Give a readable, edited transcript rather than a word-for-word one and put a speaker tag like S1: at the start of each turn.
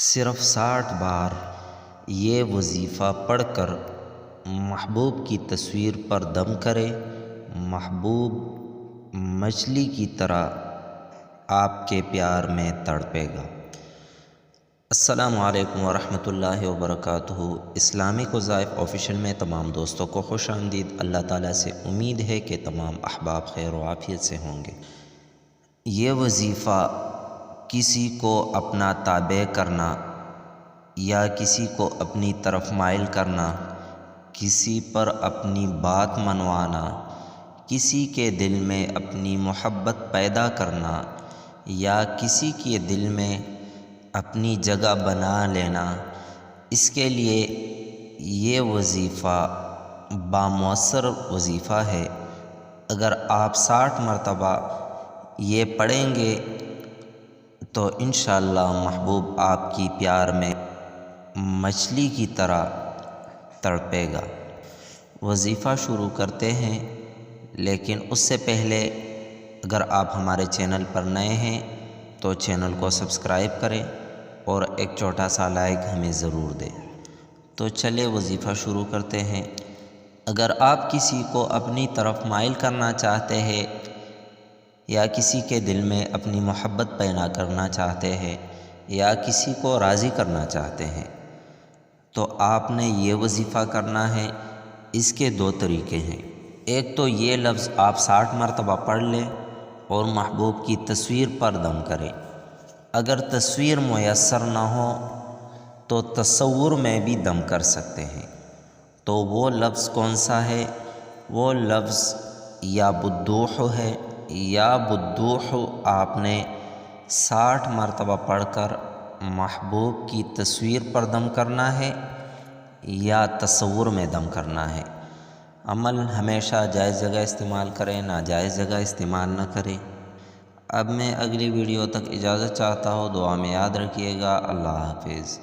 S1: صرف 60 بار یہ وظیفہ پڑھ کر محبوب کی تصویر پر دم کرے، محبوب مچھلی کی طرح آپ کے پیار میں تڑپے گا۔ السلام علیکم ورحمۃ اللہ وبرکاتہ۔ اسلامک وظائف آفیشیل میں تمام دوستوں کو خوش آمدید۔ اللہ تعالیٰ سے امید ہے کہ تمام احباب خیر و عافیت سے ہوں گے۔ یہ وظیفہ کسی کو اپنا تابع کرنا یا کسی کو اپنی طرف مائل کرنا، کسی پر اپنی بات منوانا، کسی کے دل میں اپنی محبت پیدا کرنا یا کسی کے دل میں اپنی جگہ بنا لینا، اس کے لیے یہ وظیفہ بامؤثر وظیفہ ہے۔ اگر آپ 60 مرتبہ یہ پڑھیں گے تو انشاءاللہ محبوب آپ کی پیار میں مچھلی کی طرح تڑپے گا۔ وظیفہ شروع کرتے ہیں، لیکن اس سے پہلے اگر آپ ہمارے چینل پر نئے ہیں تو چینل کو سبسکرائب کریں اور ایک چھوٹا سا لائک ہمیں ضرور دیں۔ تو چلے وظیفہ شروع کرتے ہیں۔ اگر آپ کسی کو اپنی طرف مائل کرنا چاہتے ہیں یا کسی کے دل میں اپنی محبت پیدا کرنا چاہتے ہیں یا کسی کو راضی کرنا چاہتے ہیں تو آپ نے یہ وظیفہ کرنا ہے۔ اس کے 2 طریقے ہیں۔ ایک تو یہ لفظ آپ 60 مرتبہ پڑھ لیں اور محبوب کی تصویر پر دم کریں۔ اگر تصویر میسر نہ ہو تو تصور میں بھی دم کر سکتے ہیں۔ تو وہ لفظ کون سا ہے؟ وہ لفظ یا بدوح ہے۔ یا بدوح آپ نے 60 مرتبہ پڑھ کر محبوب کی تصویر پر دم کرنا ہے یا تصور میں دم کرنا ہے۔ عمل ہمیشہ جائز جگہ استعمال کریں، ناجائز جگہ استعمال نہ کریں۔ اب میں اگلی ویڈیو تک اجازت چاہتا ہوں۔ دعا میں یاد رکھیے گا۔ اللہ حافظ۔